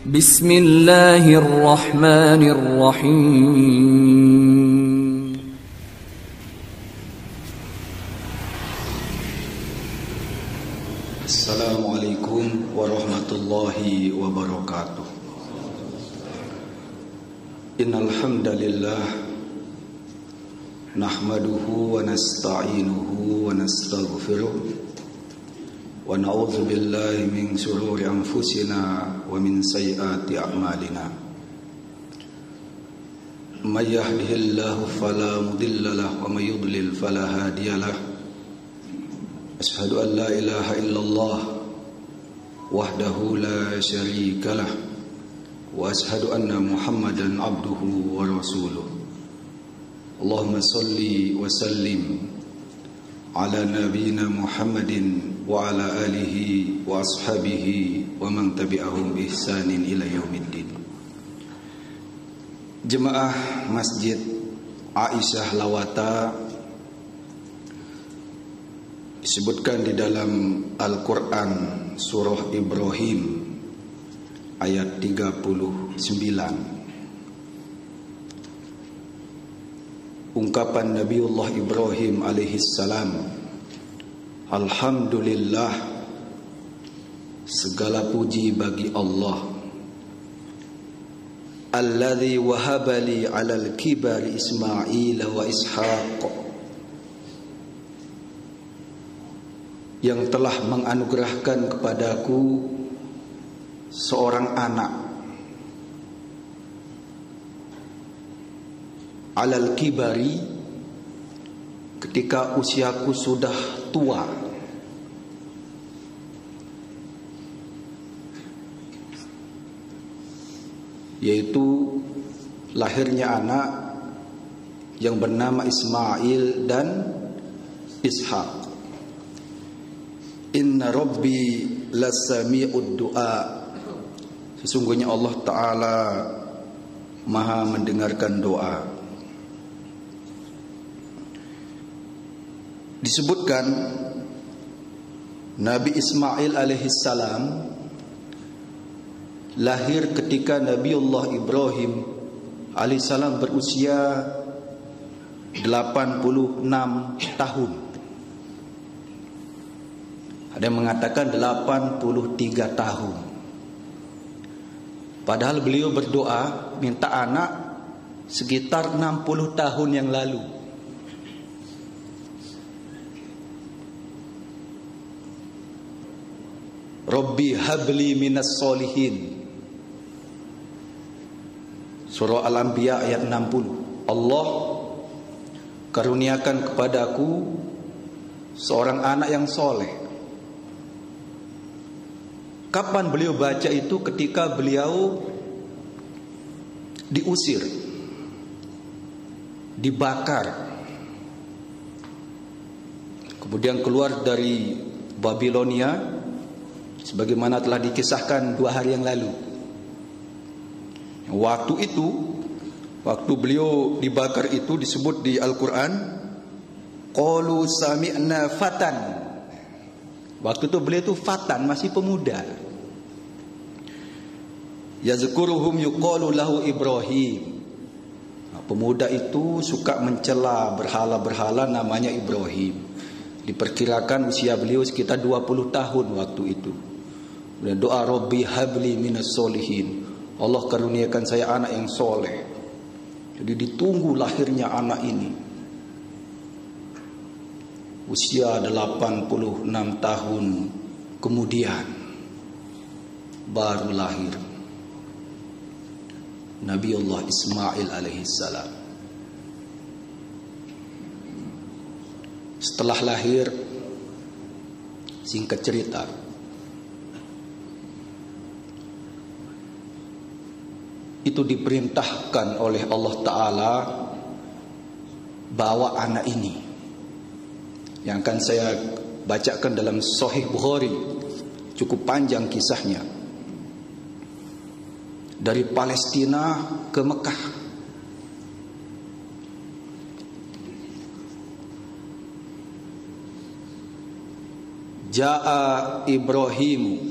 Bismillahirrahmanirrahim. Assalamualaikum warahmatullahi wabarakatuh. Innal hamdalillah nahmaduhu wa nasta'inuhu wa nastaghfiruh wa na'udzu billahi min shururi anfusina wa min sayyiati a'malina. May yahdihillahu fala mudilla lahu wa may yudlil fala hadiya lahu. Ashhadu an la ilaha illallah wahdahu la syarika lah wa ashhadu anna Muhammadan abduhu wa rasuluh. Allahumma salli wa sallim ala nabiyyina Muhammadin wa ala alihi wa ashabihi wa man tabi'ahum bi ihsanin ila yaumiddin. Jemaah Masjid Aisyah Lawata, disebutkan di dalam Al-Quran surah Ibrahim ayat 39, ungkapan Nabiullah Ibrahim alaihissalam, alhamdulillah, segala puji bagi Allah, alladzi wahabali alal kibari Ismail wa Ishaq, yang telah menganugerahkan kepadaku seorang anak, alal kibari, ketika usiaku sudah tua, yaitu lahirnya anak yang bernama Ismail dan Ishaq. Inna Rabbi lasami'ud du'a, sesungguhnya Allah Ta'ala maha mendengarkan doa. Disebutkan Nabi Ismail alaihissalam lahir ketika Nabiullah Ibrahim alaihissalam berusia 86 tahun. Ada yang mengatakan 83 tahun. Padahal beliau berdoa minta anak sekitar 60 tahun yang lalu. Rabbi habli minas solihin, surah Al-Anbiya ayat 60. Allah karuniakan kepadaku seorang anak yang soleh. Kapan beliau baca itu? Ketika beliau diusir, dibakar, kemudian keluar dari Babilonia, sebagaimana telah dikisahkan 2 hari yang lalu. Waktu itu, waktu beliau dibakar itu disebut di Al-Quran, qalu sami'na fatan. Waktu itu beliau itu fatan, masih pemuda. Yazkuruhum yuqalu lahu Ibrahim. Pemuda itu suka mencela berhala-berhala namanya Ibrahim. Diperkirakan usia beliau sekitar 20 tahun waktu itu. Dan doa Rabbi habli minas solihin, Allah karuniakan saya anak yang soleh. Jadi ditunggu lahirnya anak ini. Usia 86 tahun kemudian baru lahir Nabiullah Ismail alaihissalam. Setelah lahir, singkat cerita, itu diperintahkan oleh Allah Ta'ala bawa anak ini, yang akan saya bacakan dalam Sahih Bukhari, cukup panjang kisahnya, dari Palestina ke Mekah. Ja'a Ibrahim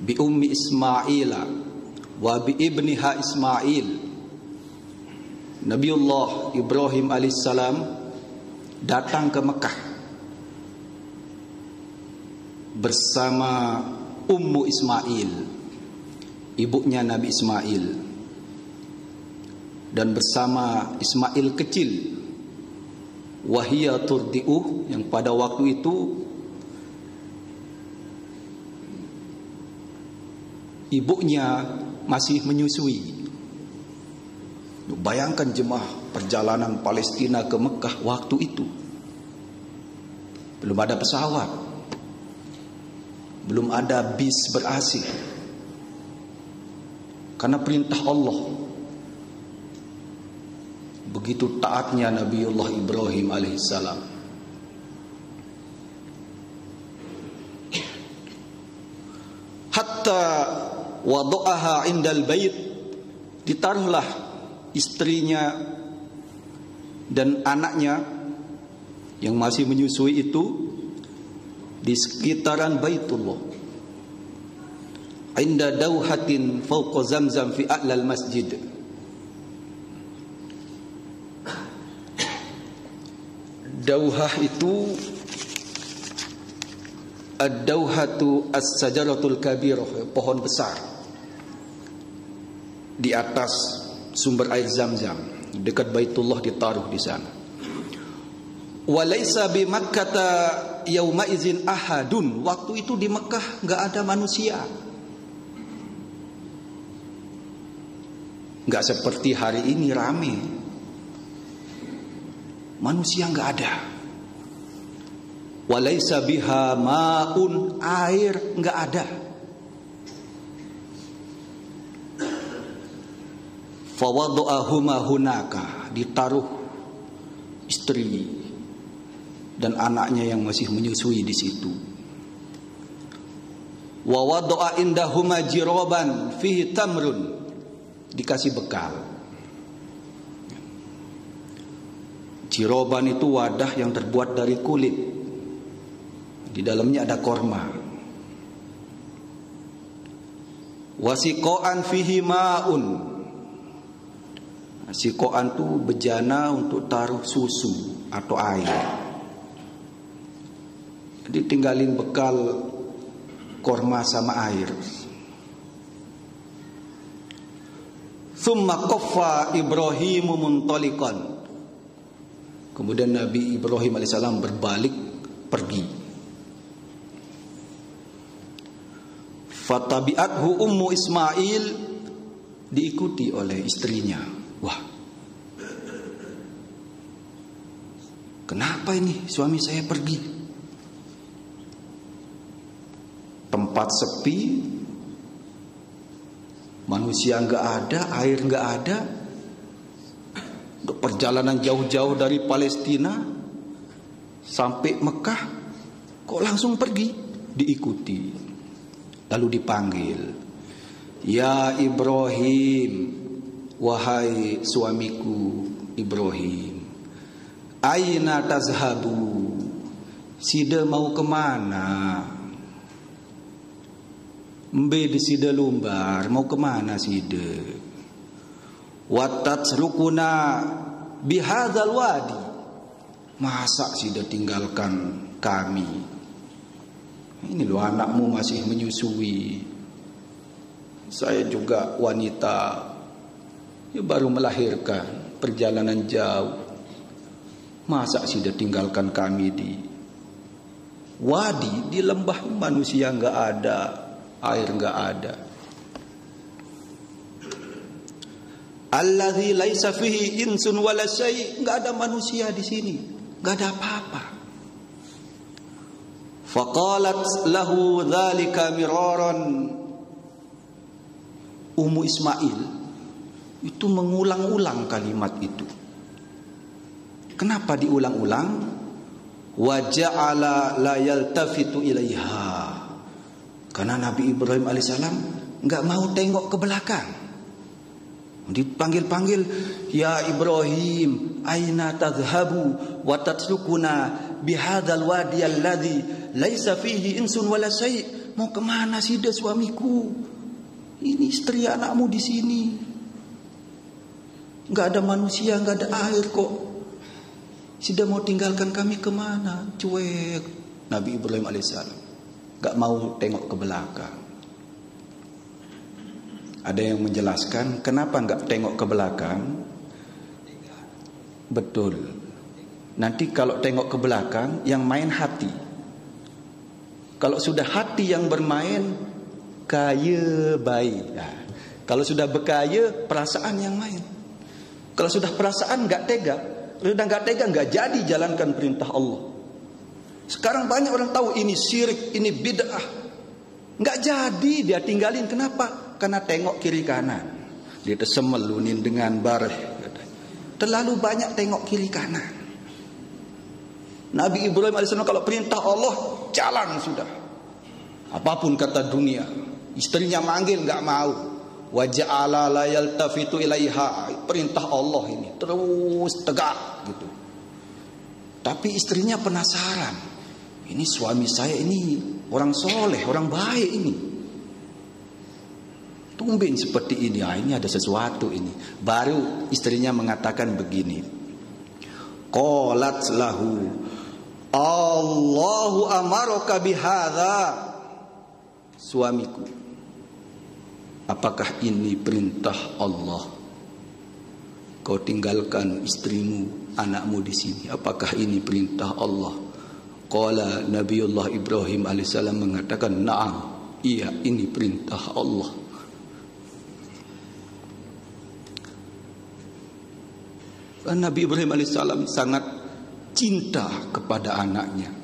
bi ummi Ismaila wa bi ibniha Ismail. Nabiullah Ibrahim alaihissalam datang ke Mekah bersama Ummu Ismail, ibunya Nabi Ismail, dan bersama Ismail kecil, wahia turdi'uh, yang pada waktu itu ibunya masih menyusui. Bayangkan jemaah, perjalanan Palestina ke Mekah waktu itu belum ada pesawat, belum ada bis ber-AC, karena perintah Allah. Begitu taatnya Nabiullah Ibrahim alaihissalam. Hatta wada'aha indal bait, ditaruhlah istrinya dan anaknya yang masih menyusui itu di sekitaran Baitullah, inda dauhatin fawqa Zamzam fi a'lal masjid. Dauhah itu ad-dauhatu as-sajaratul kabirah, pohon besar di atas sumber air Zamzam dekat Baitullah, ditaruh di sana. Walaysa bi Makkata yauma izin ahadun, waktu itu di Mekah enggak ada manusia. Enggak seperti hari ini rame. Manusia enggak ada. Walaysa biha maun, air enggak ada. Fawadu'ahuma hunaka, ditaruh istri dan anaknya yang masih menyusui di situ. Wa wada'a indahuma jiraban fihi tamrun, dikasih bekal. Jiroban itu wadah yang terbuat dari kulit, di dalamnya ada korma. Wasiqo'an fihi ma'un, sikoan itu bejana untuk taruh susu atau air. Jadi tinggalin bekal korma sama air. Thumma qaffa Ibrahimu muntaliqan, kemudian Nabi Ibrahim alaihissalam berbalik pergi. Fatabi'athu Ummu Ismail, diikuti oleh istrinya. Wah, kenapa ini suami saya pergi? Tempat sepi, manusia enggak ada, air enggak ada. Untuk perjalanan jauh-jauh dari Palestina sampai Mekah, kok langsung pergi? Diikuti, lalu dipanggil, ya Ibrahim, wahai suamiku Ibrahim, aina tazhabu, sida mau kemana? Mbe di sida lumbar, mau kemana sida? Watatrukuna bihadzal wadi, masa sida tinggalkan kami? Ini loh, anakmu masih menyusui, saya juga wanita, ya baru melahirkan, perjalanan jauh, masa sida tinggalkan kami di wadi, di lembah, manusia enggak ada, air enggak ada. Allazi laisa fihi insun wala syai', enggak ada manusia di sini, enggak ada apa-apa. Faqalat lahu dzalika miraran, Ummu Ismail itu mengulang-ulang kalimat itu. Kenapa diulang-ulang? Wa ja'ala la yaltafitu ilaiha, karena Nabi Ibrahim alaihissalam enggak mau tengok ke belakang. Dipanggil-panggil, ya Ibrahim, aina tadhhabu wa tatrukuna bihadzal wadi alladhi laisa fihi insun wala syai', mau kemana sida suamiku? Ini istri anakmu di sini. Nggak ada manusia, nggak ada air kok. Sudah mau tinggalkan kami kemana? Cuek. Nabi Ibrahim alaihissalam nggak mau tengok ke belakang. Ada yang menjelaskan kenapa nggak tengok ke belakang? Betul. Nanti kalau tengok ke belakang, yang main hati. Kalau sudah hati yang bermain, kaya baik. Nah, kalau sudah berkaya, perasaan yang main. Kalau sudah perasaan nggak tega, sudah nggak tega, nggak jadi jalankan perintah Allah. Sekarang banyak orang tahu ini syirik, ini bid'ah, nggak jadi dia tinggalin. Kenapa? Karena tengok kiri kanan, dia tersemelunin dengan bareh. Terlalu banyak tengok kiri kanan. Nabi Ibrahim alaihissalam kalau perintah Allah jalan sudah. Apapun kata dunia, istrinya manggil nggak mau. Wa ja'ala la yaltafitu ilaiha, perintah Allah ini terus tegak gitu. Tapi istrinya penasaran. Ini suami saya ini orang soleh, orang baik ini. Tumben seperti ini, ini ada sesuatu ini. Baru istrinya mengatakan begini. Qalat lahu Allahu amaraka bihadza. Suamiku, apakah ini perintah Allah? Kau tinggalkan istrimu, anakmu di sini. Apakah ini perintah Allah? Qala Nabiullah Ibrahim alaihissalam mengatakan, "Na'am, iya ini perintah Allah." Nabi Ibrahim alaihissalam sangat cinta kepada anaknya.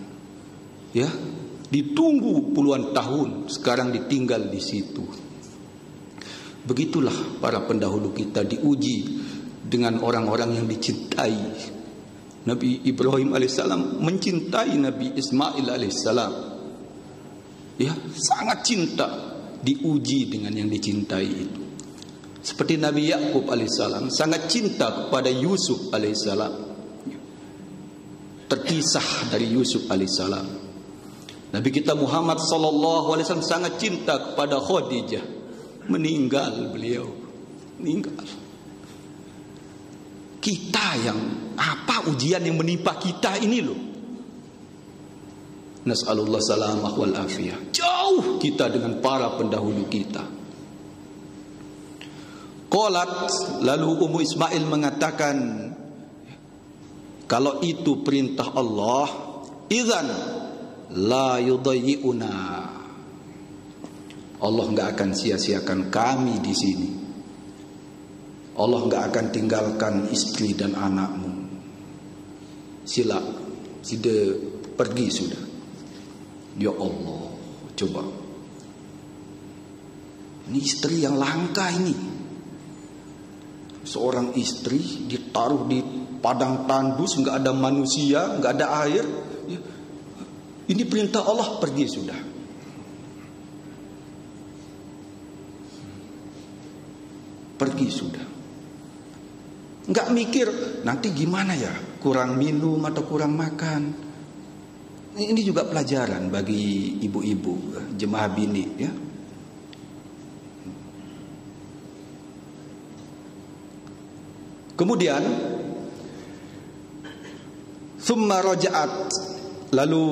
Ya, ditunggu puluhan tahun, sekarang ditinggal di situ. Begitulah para pendahulu kita diuji dengan orang-orang yang dicintai. Nabi Ibrahim alaihissalam mencintai Nabi Ismail alaihissalam. Ya, sangat cinta, diuji dengan yang dicintai itu. Seperti Nabi Yakub alaihissalam sangat cinta kepada Yusuf alaihissalam. Terpisah dari Yusuf alaihissalam. Nabi kita Muhammad sallallahu alaihi wasallam sangat cinta kepada Khadijah. Meninggal beliau. Meninggal. Kita yang apa ujian yang menimpa kita ini loh. Nas'alullah salamah wal afiyah. Jauh kita dengan para pendahulu kita. Qalat, lalu Ummu Ismail mengatakan, kalau itu perintah Allah, idzan la yudayyi'una. Allah enggak akan sia-siakan kami di sini. Allah enggak akan tinggalkan istri dan anakmu. Sila, sudah pergi sudah. Ya Allah, coba. Ini istri yang langka ini. Seorang istri ditaruh di padang tandus, nggak ada manusia, nggak ada air. Ini perintah Allah, pergi sudah. Pergi sudah. Nggak mikir nanti gimana ya, kurang minum atau kurang makan. Ini juga pelajaran bagi ibu-ibu jemaah bini ya. Kemudian thumma raja'at, lalu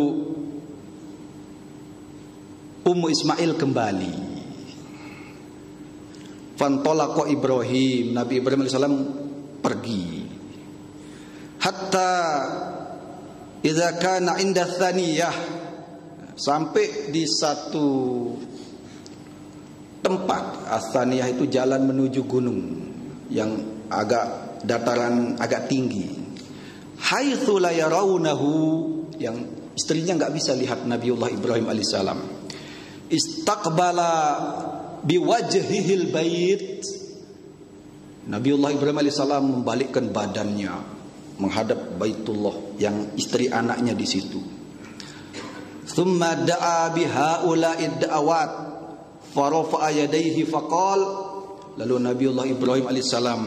Ummu Ismail kembali. Fantalaqa Ibrahim, Nabi Ibrahim alaihissalam pergi. Hatta idza kana inda tsaniyah, sampai di satu tempat. As-Tsaniyah itu jalan menuju gunung yang agak dataran agak tinggi. Haitsu la yarawnahu, yang istrinya enggak bisa lihat Nabiullah Ibrahim alaihissalam. Istaqbala biwajhihil bait. Nabiullah Ibrahim alaihissalam membalikkan badannya menghadap Baitullah yang istri anaknya di situ. Tsumma da'a bihaula'id da'awat farafa'a yadayhi faqal. Lalu Nabiullah Ibrahim alaihissalam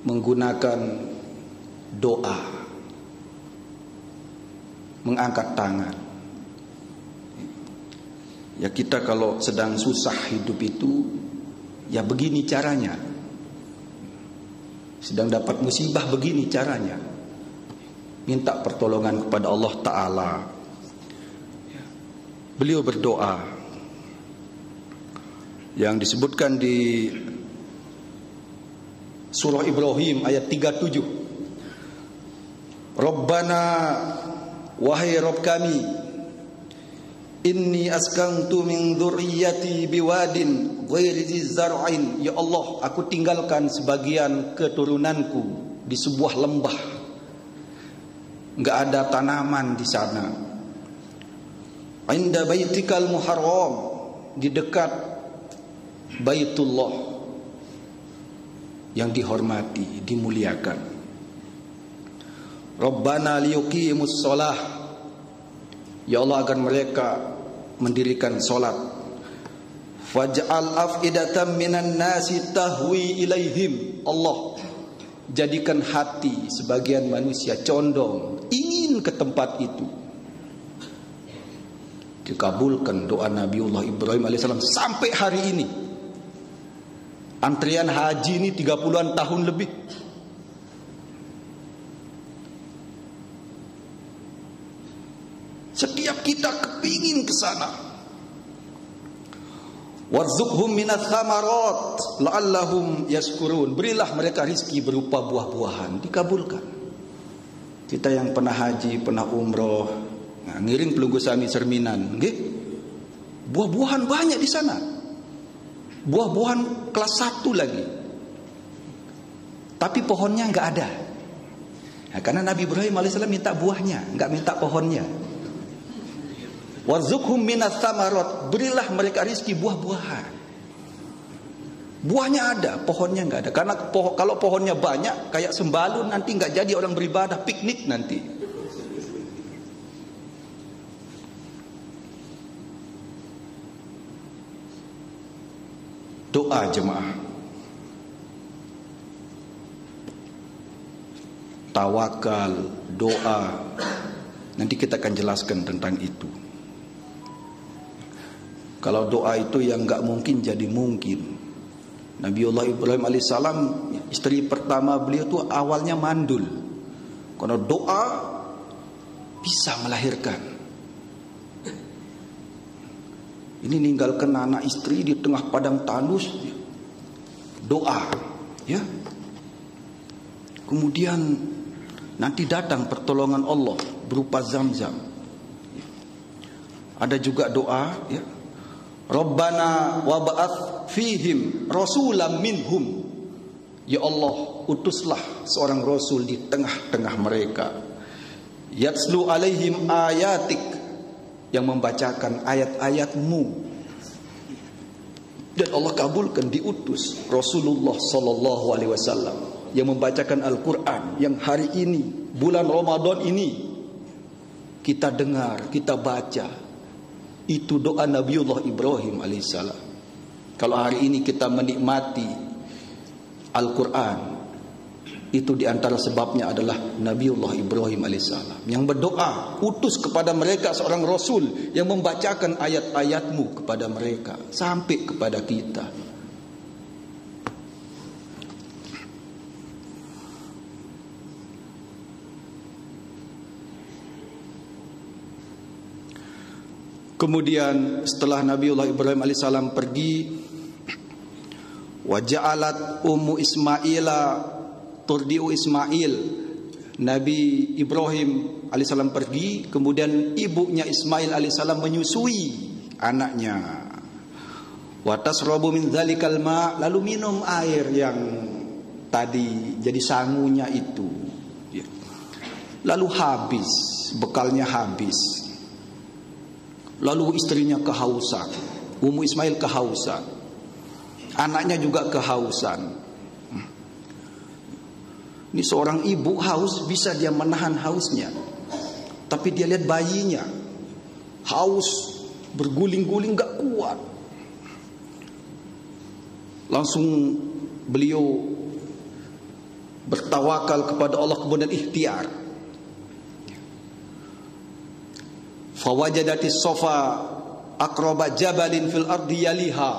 menggunakan doa, mengangkat tangan. Ya kita kalau sedang susah hidup itu, ya begini caranya. Sedang dapat musibah, begini caranya. Minta pertolongan kepada Allah Ta'ala. Beliau berdoa yang disebutkan di surah Ibrahim ayat 37. Rabbana, wahai Rabb kami, inni askantu min dzurriyyati biwadin ghairi dzar'in. Ya Allah, aku tinggalkan sebagian keturunanku di sebuah lembah, enggak ada tanaman di sana. Inda baitikal muharram, di dekat Baitullah yang dihormati, dimuliakan. Rabbana liyuqimus shalah, ya Allah, agar mereka mendirikan salat. Faj'al af'idatan minan nasi tahwi ilaihim. Allah, jadikan hati sebagian manusia condong, ingin ke tempat itu. Dikabulkan doa Nabiullah Ibrahim alaihissalam sampai hari ini. Antrian haji ini 30-an tahun lebih. Setiap kita kepingin ke sana. Warzuqhum minats tsamarat la'allahum yashkurun. Berilah mereka rizki berupa buah-buahan. Dikabulkan. Kita yang pernah haji, pernah umroh, nah, ngiring Pelunggu Sami Cerminan, nggih. Buah-buahan banyak di sana. Buah-buahan kelas 1 lagi. Tapi pohonnya enggak ada. Nah, karena Nabi Ibrahim alaihissalam minta buahnya, enggak minta pohonnya. Warzuqhum minats tsamarat, berilah mereka rizki buah-buahan. Buahnya ada, pohonnya enggak ada. Karena kalau pohonnya banyak kayak sembalun, nanti enggak jadi orang beribadah, piknik nanti. Doa jemaah, tawakal, doa. Nanti kita akan jelaskan tentang itu. Kalau doa itu yang enggak mungkin jadi mungkin. Nabiullah Ibrahim alaihissalam, istri pertama beliau itu awalnya mandul. Karena doa bisa melahirkan. Ini ninggalkan anak istri di tengah padang tandus, doa, ya. Kemudian nanti datang pertolongan Allah berupa Zam-Zam. Ada juga doa, ya. Rabbana wab'ats fihim rasulam minhum. Ya Allah, utuslah seorang rasul di tengah-tengah mereka. Yatslu alaihim ayatik, yang membacakan ayat-ayatmu. Dan Allah kabulkan, diutus Rasulullah sallallahu alaihi wasallam yang membacakan Al-Qur'an, yang hari ini bulan Ramadan ini kita dengar, kita baca. Itu doa Nabiullah Ibrahim alaihissalam. Kalau hari ini kita menikmati Al-Qur'an, itu diantara sebabnya adalah Nabiullah Ibrahim alaihissalam yang berdoa, utus kepada mereka seorang Rasul yang membacakan ayat-ayatmu kepada mereka sampai kepada kita. Kemudian setelah Nabiullah Ibrahim alaihissalam pergi, waja'alat ummu Ismaila turdiu Ismail. Nabi Ibrahim alaihissalam pergi, kemudian ibunya Ismail alaihissalam menyusui anaknya. Wa tasrabu min dzalikal ma, lalu minum air yang tadi jadi sangunya itu. Lalu habis, bekalnya habis. Lalu istrinya kehausan, Ummu Ismail kehausan, anaknya juga kehausan. Ini seorang ibu haus, bisa dia menahan hausnya. Tapi dia lihat bayinya haus, berguling-guling gak kuat. Langsung beliau bertawakal kepada Allah, kemudian ikhtiar. Fawajadatis sofa aqraba jabalin fil ardi yaliha.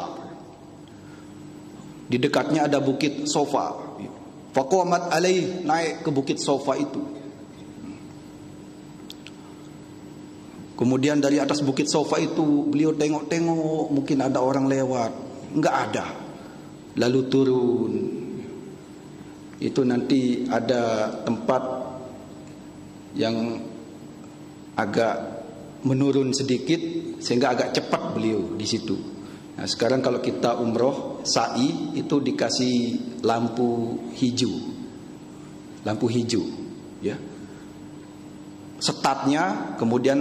Di dekatnya ada bukit Sofa. Faqamat alaih, naik ke bukit Sofa itu. Kemudian dari atas bukit Sofa itu beliau tengok-tengok, mungkin ada orang lewat. Enggak ada. Lalu turun. Itu nanti ada tempat yang agak menurun sedikit sehingga agak cepat beliau di situ. Nah, sekarang kalau kita umroh sa'i itu dikasih lampu hijau. Lampu hijau, ya. Startnya, kemudian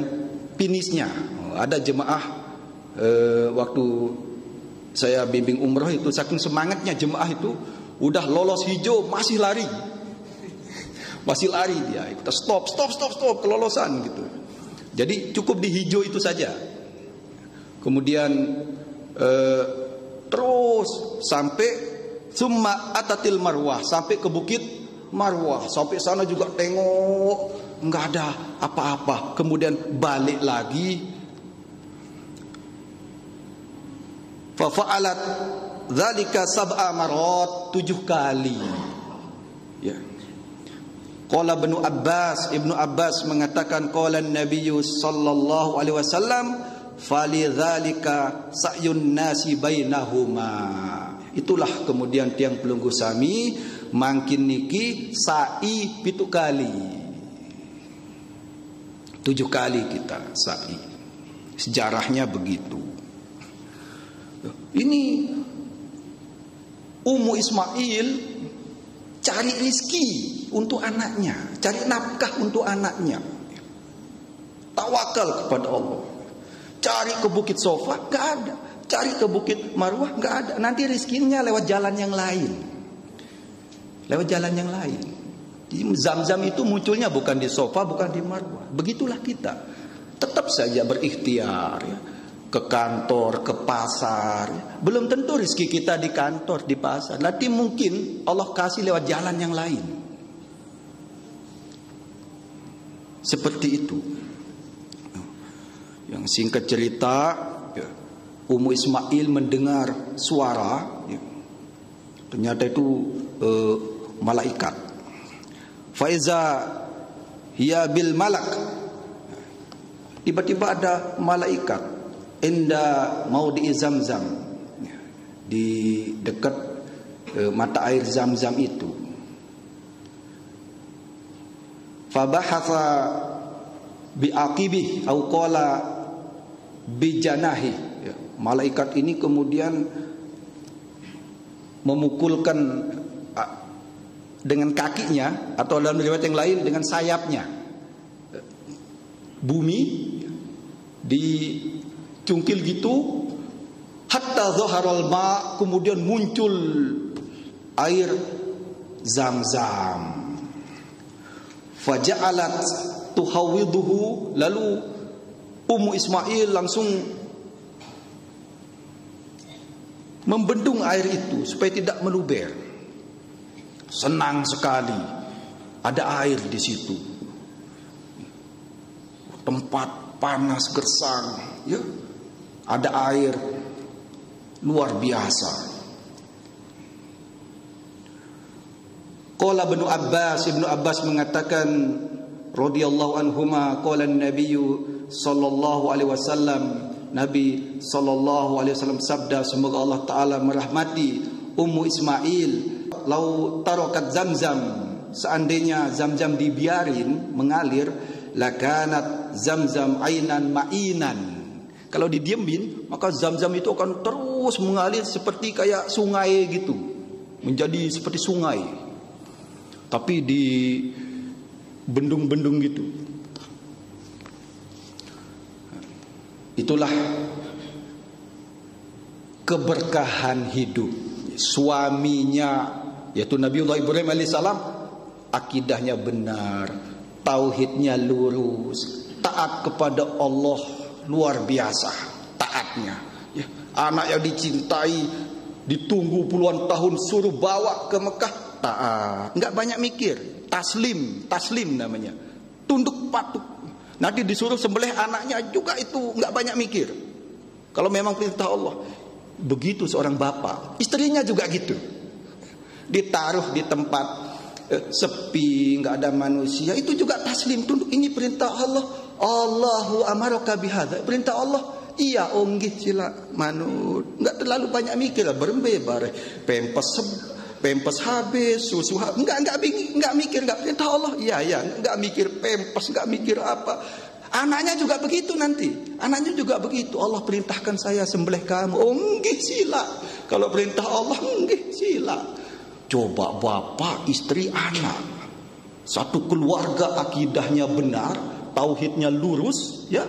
finishnya. Ada jemaah waktu saya bimbing umroh itu, saking semangatnya jemaah itu udah lolos hijau masih lari. Masih lari dia. Kita stop kelolosan gitu. Jadi cukup di hijau itu saja. Kemudian terus sampai summa atatil Marwah, sampai ke bukit Marwah. Sampai sana juga tengok, enggak ada apa-apa. Kemudian balik lagi. Fa fa'alat dzalika sab'a marat, 7 kali. Ya. Qala Ibnu Abbas mengatakan qala Nabi sallallahu alaihi wasallam falidzalika sa'yun nasi bainahuma. Itulah kemudian tiang pelunggu sami mangkin niki sa'i 7 kali. 7 kali kita sa'i. Sejarahnya begitu. Ini Ummu Ismail cari rizki untuk anaknya, cari nafkah untuk anaknya. Tawakal kepada Allah. Cari ke bukit Sofa, gak ada. Cari ke bukit Marwah, gak ada. Nanti rizkinya lewat jalan yang lain. Lewat jalan yang lain. Jadi Zam-Zam itu munculnya bukan di Sofa, bukan di Marwah. Begitulah kita. Tetap saja berikhtiar, ya. Ke kantor, ke pasar, ya. Belum tentu rizki kita di kantor, di pasar. Nanti mungkin Allah kasih lewat jalan yang lain. Seperti itu. Yang singkat cerita, ya, Ummu Ismail mendengar suara, ya. Ternyata itu malaikat. Faiza hiya bil malak. Tiba-tiba ada malaikat inda maudi Zam-Zam, di dekat mata air Zam-Zam itu. Fabahatha biaqibih au qala bijanahi. Malaikat ini kemudian memukulkan dengan kakinya, atau dalam riwayat yang lain dengan sayapnya, bumi dicungkil gitu, hatta zaharal ma, kemudian muncul air Zam-Zam. Faja'alat tuhawwiduhu, lalu Ummu Ismail langsung membendung air itu supaya tidak meluber. Senang sekali ada air di situ. Tempat panas gersang, ya. Ada air luar biasa. Qala Ibnu Abbas mengatakan radhiyallahu anhuma, qala an-nabiy sallallahu alaihi wasallam, Nabi sallallahu alaihi wasallam sabda, semoga Allah taala merahmati Ummu Ismail, lau tarakat Zam-Zam, seandainya Zam-Zam dibiarin mengalir, lakanat Zam-Zam ainan ma'inan. Kalau didiemin, maka Zam-Zam itu akan terus mengalir seperti kayak sungai gitu, menjadi seperti sungai, tapi di bendung-bendung gitu. Itulah keberkahan hidup. Suaminya, yaitu Nabiullah Ibrahim alaihissalam, akidahnya benar, tauhidnya lurus, taat kepada Allah luar biasa taatnya, ya. Anak yang dicintai, ditunggu puluhan tahun, suruh bawa ke Mekah, taat, nggak banyak mikir, taslim namanya, tunduk patuh. Nanti disuruh sembelih anaknya juga itu nggak banyak mikir, Kalau memang perintah Allah. Begitu seorang bapak, istrinya juga gitu. Ditaruh di tempat sepi, nggak ada manusia, itu juga taslim, tunduk. Ini perintah Allah. Allahu amaraka bihadza. Perintah Allah. Iya, nggih sila manut. Nggak terlalu banyak mikir lah, berembe-bare. Pempes habis, susu habis. Enggak mikir, enggak perintah Allah. Iya, enggak mikir pempes, enggak mikir apa. Anaknya juga begitu nanti. Anaknya juga begitu. Allah perintahkan saya sembelih kamu. Nggih sila. Kalau perintah Allah, nggih sila. Coba bapak, istri, anak. Satu keluarga akidahnya benar, tauhidnya lurus, ya.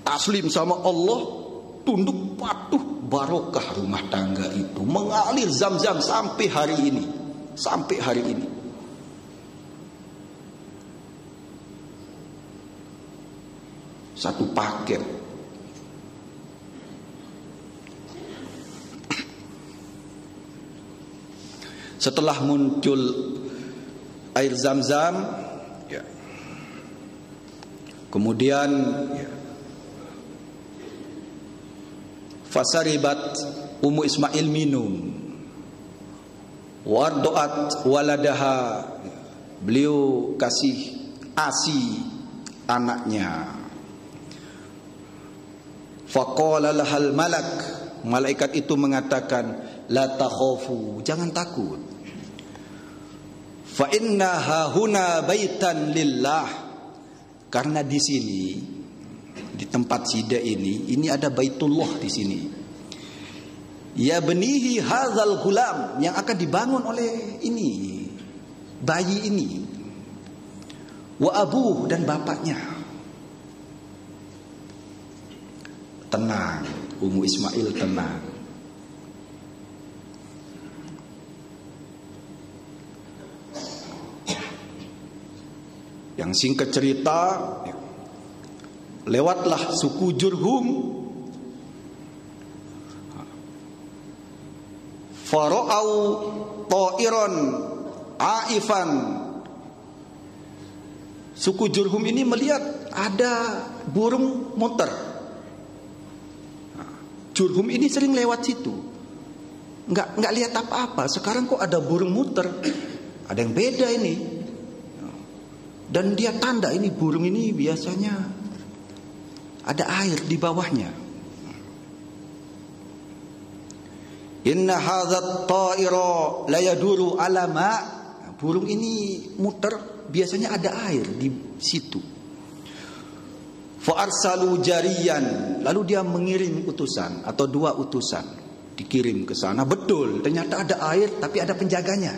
Taslim sama Allah, tunduk patuh, barokah rumah tangga itu. Mengalir zam-zam sampai hari ini. Sampai hari ini. Satu paket. Setelah muncul air zam-zam, ya. Kemudian ya, fasaribat Ummu Ismail minum, wardoat waladaha, beliau kasih ASI anaknya. Faqala lahal malak, malaikat itu mengatakan, la takhafu, jangan takut. Fa inna hahuna baitan lillah, karena di sini, di tempat sida ini ada baitullah di sini. Ya benihi hadzal gulam, yang akan dibangun oleh ini, bayi ini. Wa abuh, dan bapaknya. Tenang, Ummu Ismail tenang. Yang singkat cerita, lewatlah suku Jurhum. Fara'au ta'iran aifan. Suku Jurhum ini melihat ada burung muter. Jurhum ini sering lewat situ, nggak lihat apa-apa. Sekarang kok ada burung muter, ada yang beda ini. Dan dia tanda ini burung ini biasanya ada air di bawahnya. Inna hadzat ta'ira la yaduru ala ma. Burung ini muter, biasanya ada air di situ. Fa'arsalu jariyan, lalu dia mengirim utusan atau 2 utusan, dikirim ke sana. Betul, ternyata ada air tapi ada penjaganya,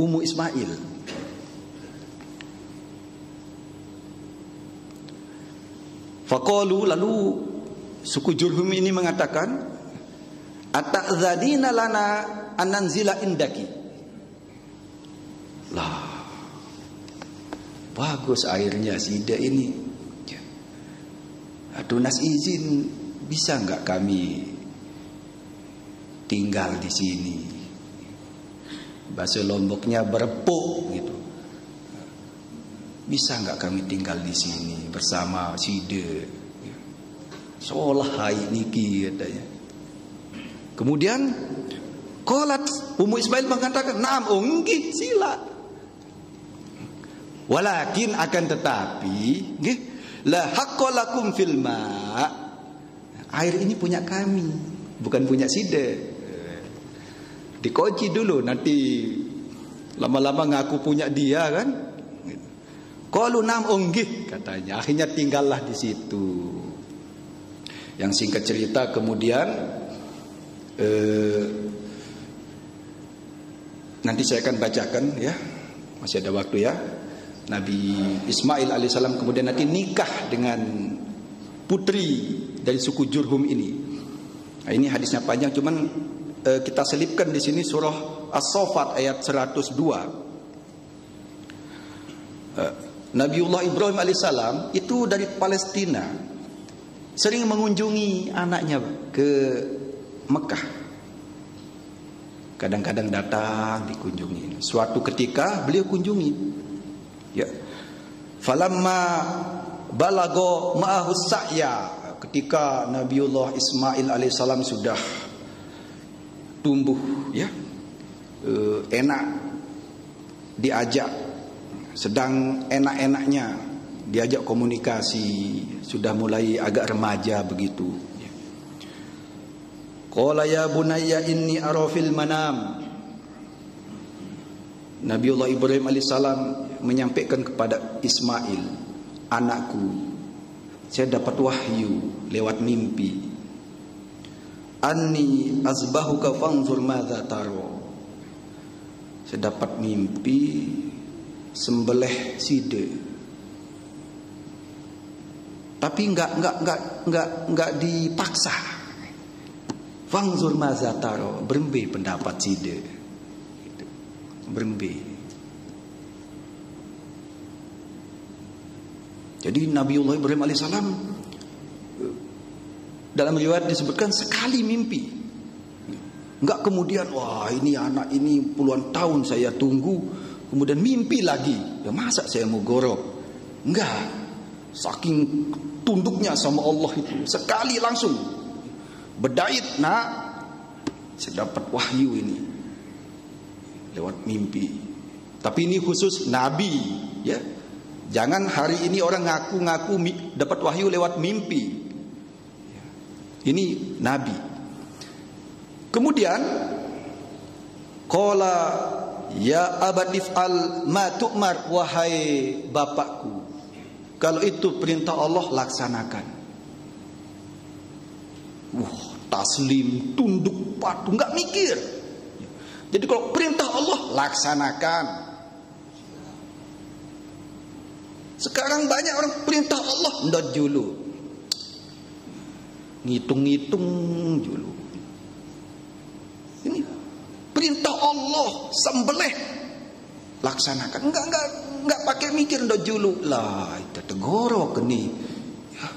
Ummu Ismail. Faqalu, lalu suku Jurhum ini mengatakan, ata'zadina lana ananzila indaki. Lah, bagus airnya sida ini. Tunas izin, bisa nggak kami tinggal di sini? Bahasa Lomboknya berepuk gitu. Bisa nggak kami tinggal di sini bersama sida? Seolah hai niki katanya. Kemudian qalat Ummu Ismail mengatakan, "Na'am, nggih, sila." Walakin, akan tetapi, nggih, la haqqalakum fil ma'. Air ini punya kami, bukan punya sida. Dikoci dulu, nanti lama-lama ngaku punya dia kan. Qalu nam nggih katanya. Akhirnya tinggallah di situ. Yang singkat cerita kemudian nanti saya akan bacakan ya. Masih ada waktu ya. Nabi Ismail alaihissalam kemudian nanti nikah dengan putri dari suku Jurhum ini. Nah, ini hadisnya panjang, cuman kita selipkan di sini surah As-Saffat ayat 102. Nabiullah Ibrahim alaihissalam itu dari Palestina, sering mengunjungi anaknya ke Mekah. Kadang-kadang datang dikunjungi. Suatu ketika beliau kunjungi. Ya. Falamma balago ma'ahu sa'ya. ketika Nabiullah Ismail alaihissalam sudah tumbuh, ya, enak diajak, sedang enak-enaknya diajak komunikasi, sudah mulai agak remaja begitu. Qala ya bunayya inni ara fil manam. Nabiullah Ibrahim alaihissalam menyampaikan kepada Ismail, anakku, saya dapat wahyu lewat mimpi. Anni azbahuka fanzur madza taro. Saya dapat mimpi sembelih side. Tapi enggak dipaksa. Fanzur madza taro, berembe pendapat side. Berembe. Jadi Nabiullah Ibrahim alaihissalam dalam riwayat disebutkan sekali mimpi. Enggak kemudian, wah ini anak ini puluhan tahun saya tunggu, kemudian mimpi lagi. Ya masa saya mau gorok? Enggak. Saking tunduknya sama Allah itu, sekali langsung berdait, nak, saya dapat wahyu ini lewat mimpi. Tapi ini khusus Nabi, ya. Jangan hari ini orang ngaku-ngaku dapat wahyu lewat mimpi. Ini Nabi. Kemudian qala ya abadif al ma tu'mar, wahai bapakku, kalau itu perintah Allah laksanakan. Taslim, tunduk, patuh, enggak mikir. Jadi kalau perintah Allah laksanakan. Sekarang banyak orang perintah Allah ndak dulu. Ngitung-ngitung dulu. Ini perintah Allah, sembelih, laksanakan. Enggak pakai mikir ndak dulu. Lah, itu tegorok nih. Ya.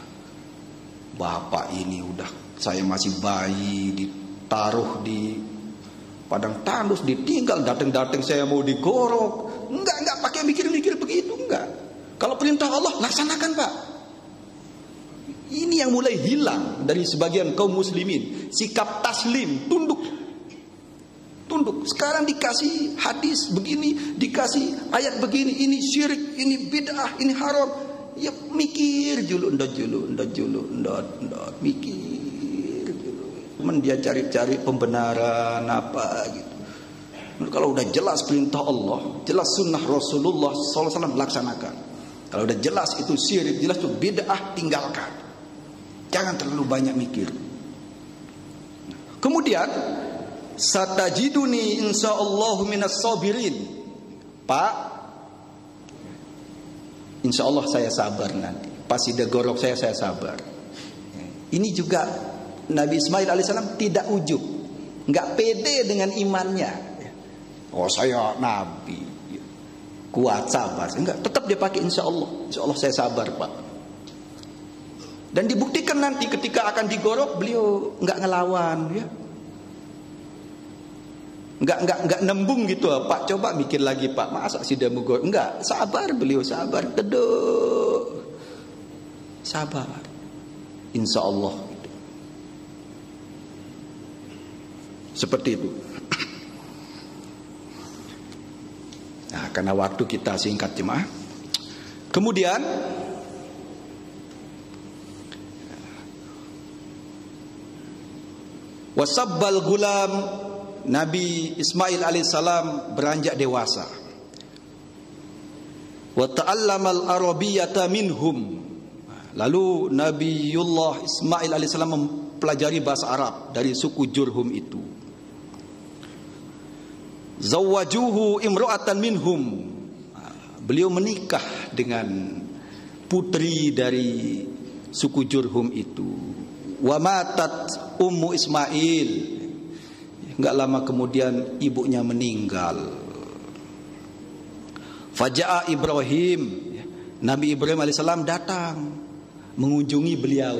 Bapak ini udah, saya masih bayi, ditaruh di padang tandus, ditinggal, datang-datang saya mau digorok. Enggak pakai mikir-mikir begitu, enggak. Kalau perintah Allah laksanakan, Pak. Ini yang mulai hilang dari sebagian kaum muslimin, sikap taslim, tunduk. Sekarang dikasih hadis begini, dikasih ayat begini, ini syirik, ini bid'ah, ini haram. Ya mikir dulu, ndak mikir dulu. Cuman dia cari-cari pembenaran apa gitu. Kalau udah jelas perintah Allah, jelas sunnah Rasulullah SAW, laksanakan. Kalau udah jelas itu syirik, jelas itu bid'ah, tinggalkan. Jangan terlalu banyak mikir. Kemudian satajiduni insyaallah minas sabirin. Pak, insyaallah saya sabar nanti. Pas ide gorok saya sabar. Ini juga Nabi Ismail alaihissalam tidak ujub, enggak pede dengan imannya. Oh saya nabi, kuat sabar. Enggak, tetap dia pakai insyaallah. Insyaallah saya sabar, Pak. Dan dibuktikan nanti ketika akan digorok beliau enggak ngelawan, ya. Enggak nembung gitu, Pak. Coba mikir lagi, Pak. Masa sih dia mau gorok? Enggak, sabar beliau, sabar, teduh. Sabar. Insyaallah. Seperti itu. Nah, karena waktu kita singkat jemaah. Kemudian wasabbal gulam, Nabi Ismail alaihissalam beranjak dewasa. Wa ta'allamal arabiyyata minhum. Lalu Nabiullah Ismail alaihissalam mempelajari bahasa Arab dari suku Jurhum itu. Zawwajuhu imra'atan minhum. Beliau menikah dengan putri dari suku Jurhum itu. Wa matat ummu Ismail. Enggak lama kemudian ibunya meninggal. Faja'a Ibrahim. Nabi Ibrahim alaihissalam datang mengunjungi beliau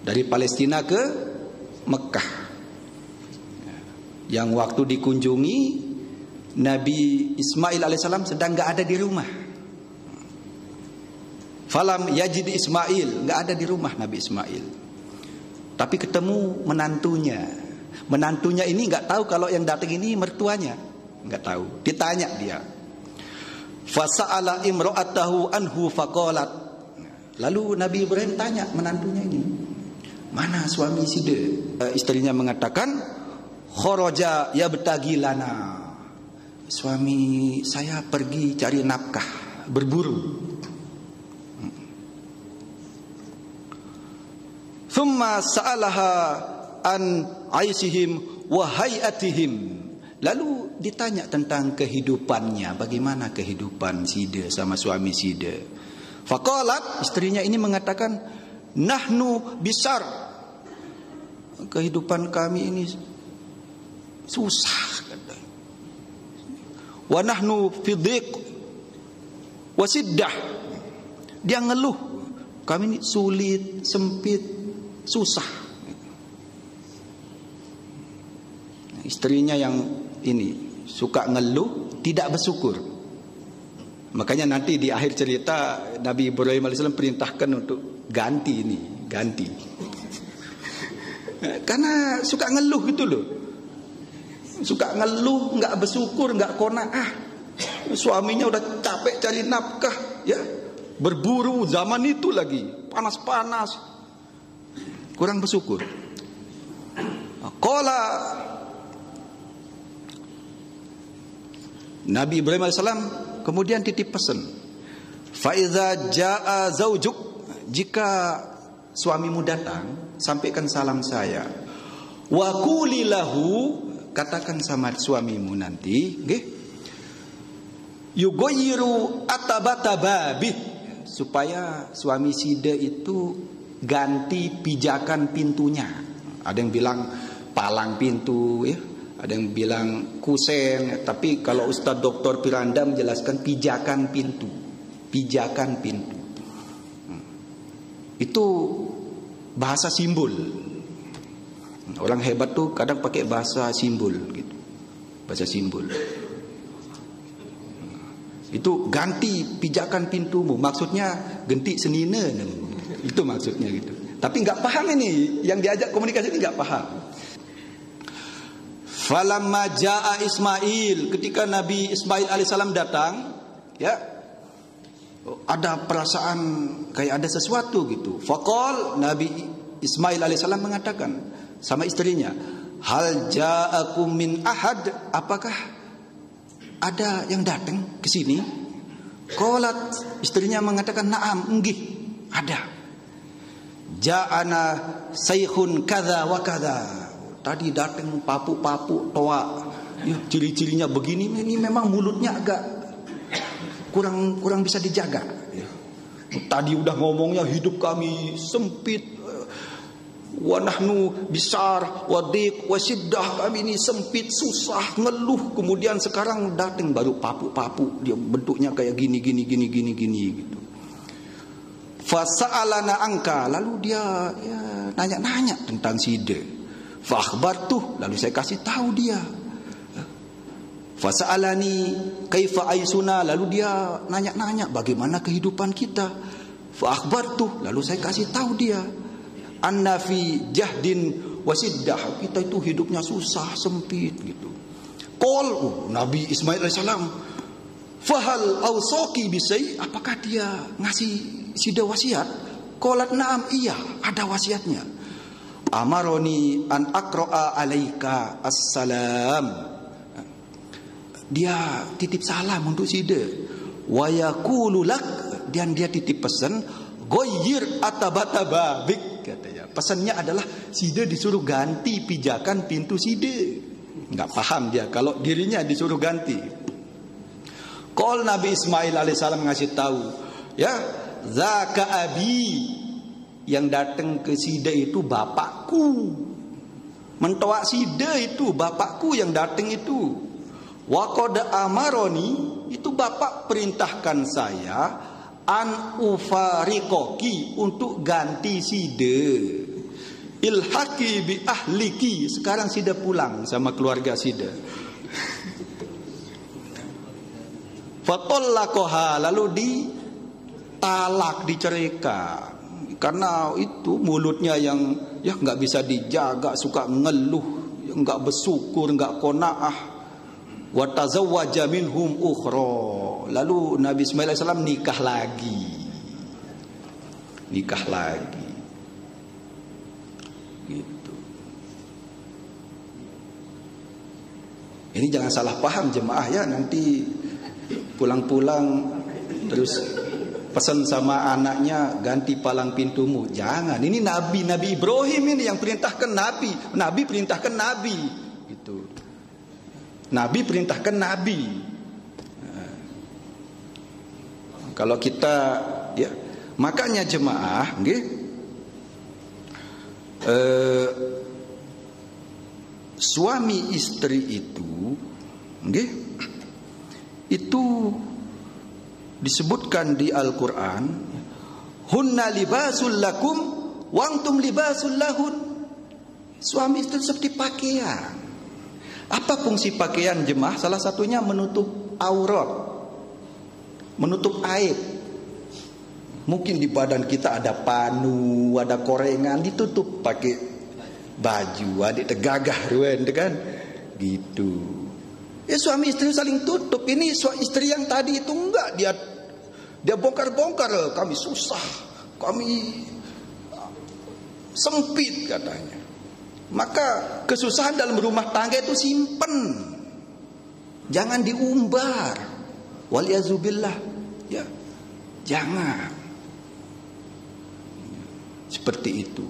dari Palestina ke Mekah. Yang waktu dikunjungi Nabi Ismail alaihissalam sedang enggak ada di rumah. Falam yajid Ismail, enggak ada di rumah Nabi Ismail. Tapi ketemu menantunya. Menantunya ini enggak tahu kalau yang datang ini mertuanya. Enggak tahu. Ditanya dia. Fasa'ala imra'atahu anhu faqalat. Lalu Nabi Ibrahim tanya menantunya ini, mana suami Sida? Istrinya mengatakan, kharaja yabtagi lana. Suami saya pergi cari nafkah, berburu. Thumma sa'alaha an aisihim wa hayatihim. Lalu ditanya tentang kehidupannya, bagaimana kehidupan Sida sama suami Sida. Faqalat, istrinya ini mengatakan, nahnu bisar, kehidupan kami ini susah, kata. Wa nahnu fi dhiq wa siddah. Dia ngeluh, kami ini sulit, sempit, susah. Istrinya yang ini suka ngeluh, tidak bersyukur. Makanya nanti di akhir cerita Nabi Ibrahim AS perintahkan untuk ganti ini, ganti. Karena suka ngeluh gitu loh. Suka ngeluh, enggak bersyukur, enggak qanaah. Suaminya udah capek cari nafkah, ya. Berburu zaman itu lagi, panas-panas. Kurang bersyukur. Qala Nabi Ibrahim AS kemudian titip pesan, faiza jaa zaujuk, jika suamimu datang, sampaikan salam saya. Wa quli lahu, katakan sama suamimu nanti, nggih, yughayyiru atabata babih, supaya suami Sida itu ganti pijakan pintunya. Ada yang bilang palang pintu, ya. Ada yang bilang kusen, tapi kalau Ustadz Dr. Piranda menjelaskan pijakan pintu. Pijakan pintu. Itu bahasa simbol. Orang hebat tuh kadang pakai bahasa simbol gitu. Bahasa simbol. Itu ganti pijakan pintumu, maksudnya ganti senina. Itu maksudnya gitu. Tapi nggak paham ini, yang diajak komunikasi ini nggak paham. Falamma jaa Ismail, ketika Nabi Ismail alaihissalam datang, ya, ada perasaan kayak ada sesuatu gitu. Faqal, Nabi Ismail alaihissalam mengatakan sama istrinya, hal ja'akum min ahad, apakah ada yang datang ke sini? Qalat, istrinya mengatakan, na'am, enggih, ada. Ja'ana saykhun kadza wa kadza. Tadi datang papu-papu toa, ya, ciri-cirinya begini. Ini memang mulutnya agak kurang bisa dijaga. Ya. Tadi udah ngomongnya hidup kami sempit, wa nahnu bisar wa dhiq wa siddah, kami ini sempit, susah, ngeluh. Kemudian sekarang datang baru papu-papu, dia bentuknya kayak gini gitu. Fasa'alana angka, lalu dia ya, nanya-nanya tentang Sida. Fakhbartuh, lalu saya kasih tahu dia. Fasa'alani kaifa aisuna, lalu dia nanya-nanya bagaimana kehidupan kita. Fakhbartuh, lalu saya kasih tahu dia. Anna fi jahdin wasiddah, kita itu hidupnya susah, sempit gitu. Qol, Nabi Ismail alaihissalam, fahal awsaki bisai, apakah dia ngasih Sida wasiat? Qalat na'am, iya, ada wasiatnya. Amaroni an aqra'a alaika assalam. Dia titip salam untuk Sida. Wa yaqulu lak, dan dia titip pesan, ghayyir atabata babik, katanya. Pesannya adalah Sida disuruh ganti pijakan pintu Sida. Enggak paham dia kalau dirinya disuruh ganti. Qol Nabi Ismail alaihissalam ngasih tahu, ya, zaka abi, yang datang ke Sida itu bapakku. Mentoak Sida itu bapakku yang datang itu. Wa qad amaroni, itu bapak perintahkan saya an ufariqoki, untuk ganti Sida. Ilhaqi bi ahliki, sekarang Sida pulang sama keluarga Sida. Fatallaqaha, lalu talak, diceraikan. Karena itu mulutnya yang nggak bisa dijaga, suka ngeluh, nggak bersyukur, nggak qanaah. Wa tazawwaja minhum ukhra. Lalu Nabi Ismail AS nikah lagi. Gitu. Ini jangan salah paham jemaah ya, nanti pulang-pulang terus pesan sama anaknya ganti palang pintumu. Jangan. Ini Nabi Ibrahim ini yang perintahkan Nabi perintahkan Nabi. Gitu. Nabi perintahkan Nabi. Kalau kita ya, makanya jemaah nggih, suami istri itu nggih, itu disebutkan di Al-Quran, hunna libasul lakum wa antum libasul lahun. Suami istri seperti pakaian. Apa fungsi pakaian jemaah? Salah satunya menutup aurat, menutup aib. Mungkin di badan kita ada panu, ada korengan, ditutup pakai baju, adik tegagah kan gitu. Ya, suami istri saling tutup. Ini istri yang tadi itu enggak, dia bongkar-bongkar, kami susah, kami sempit katanya. Maka kesusahan dalam rumah tangga itu simpen, jangan diumbar. Waliyazubillah, ya, jangan seperti itu.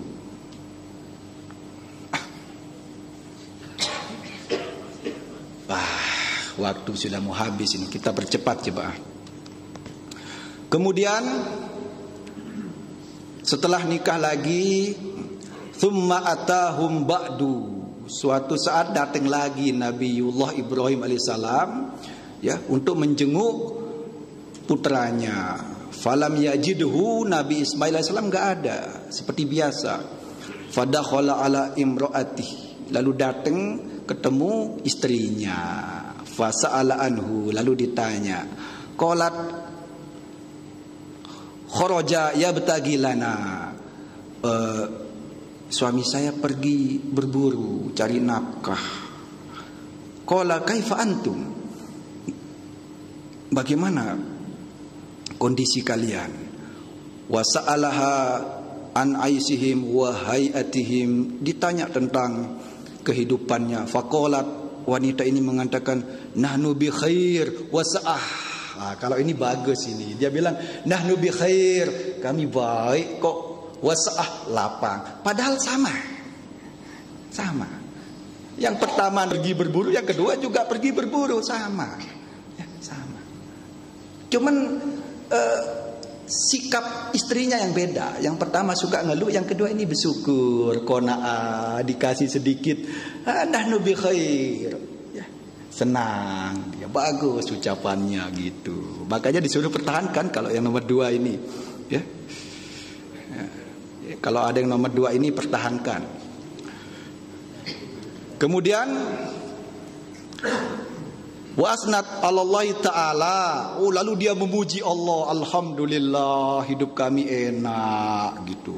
Waktu sudah mau habis ini, kita percepat coba. Kemudian setelah nikah lagi, thumma atahum ba'du, suatu saat datang lagi Nabiullah Ibrahim alaihissalam ya, untuk menjenguk putranya. Falam yajidhu, Nabi Ismail alaihissalam enggak ada, seperti biasa. Fadakhala ala imraatih, lalu datang ketemu istrinya. Fasa'ala anhu, lalu ditanya. Qalat kharaja yabtagi lana. Suami saya pergi berburu cari nafkah. Qala kaifa antum? Bagaimana kondisi kalian? Wa sa'alaha an aisihim wa hayatihim, ditanya tentang kehidupannya. Faqalat, wanita ini mengatakan, nahnu bi khair wa sa'ah. Kalau ini bagus ini. Dia bilang, nahnu bi khair, kami baik kok, wa sa'ah, lapang. Padahal sama. Yang pertama pergi berburu, yang kedua juga pergi berburu, sama. Ya, sama. Cuman sikap istrinya yang beda. Yang pertama suka ngeluh, yang kedua ini bersyukur, qanaah, dikasih sedikit, nahnu bi khair, ya, senang dia, bagus ucapannya gitu. Makanya disuruh pertahankan kalau yang nomor 2 ini, ya. Kalau ada yang nomor 2 ini pertahankan. Kemudian wa asnat alallahi ta'ala, lalu dia memuji Allah, alhamdulillah hidup kami enak gitu.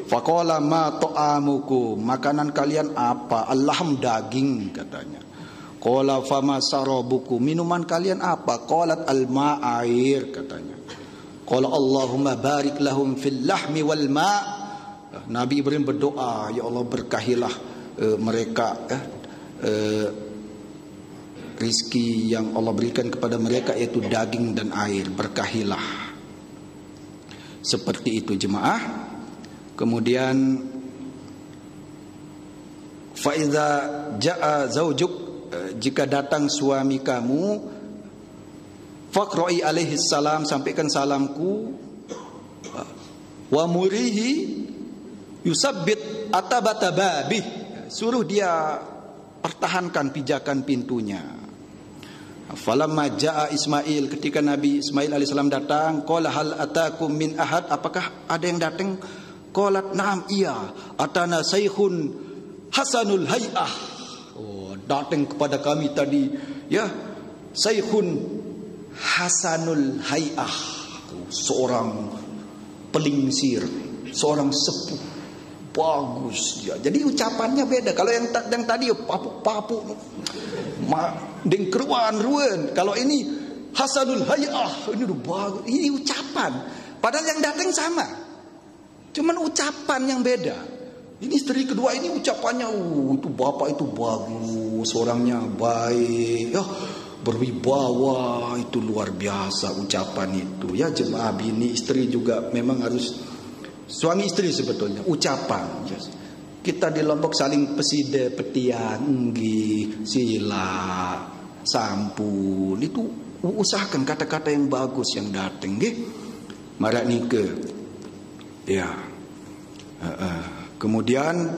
Faqala ma ta'amukum, makanan kalian apa? Allahum, daging katanya. Qala fama sarabukum, minuman kalian apa? Qalat alma, air katanya. Qala Allahumma barik lahum fil lahmi wal ma'. Nabi Ibrahim berdoa, ya Allah berkahilah mereka rizki yang Allah berikan kepada mereka, yaitu daging dan air, berkahilah. Seperti itu jemaah. Kemudian faiza jaa zaujuk, jika datang suami kamu, faqra'i alaihi salam, sampaikan salamku, wa murihi yusabbit atabata babih, suruh dia pertahankan pijakan pintunya. Falamma jaa Ismail, ketika Nabi Ismail alaihissalam datang, qala hal atakum min ahad, apakah ada yang datang? Qalat na'am, iya, atana saykhun hasanul hay'ah. Datang kepada kami tadi, ya, saykhun hasanul hay'ah, seorang pelingsir, seorang sepuh, bagus dia. Jadi ucapannya beda. Kalau yang tadi papuk-papuk, dengkeruan ruan. Kalau ini hasanul hayah, ini udah bagus. Ini ucapan. Padahal yang datang sama, cuman ucapan yang beda. Ini istri kedua ini ucapannya, itu bapak itu bagus, orangnya baik, ya, berwibawa, itu luar biasa ucapan itu. Ya jemaah bini istri juga memang harus, suami istri sebetulnya ucapan. Kita di Lombok saling peside, petian, sila, sampun, itu usahakan kata-kata yang bagus yang datang, marak nike, ya. Kemudian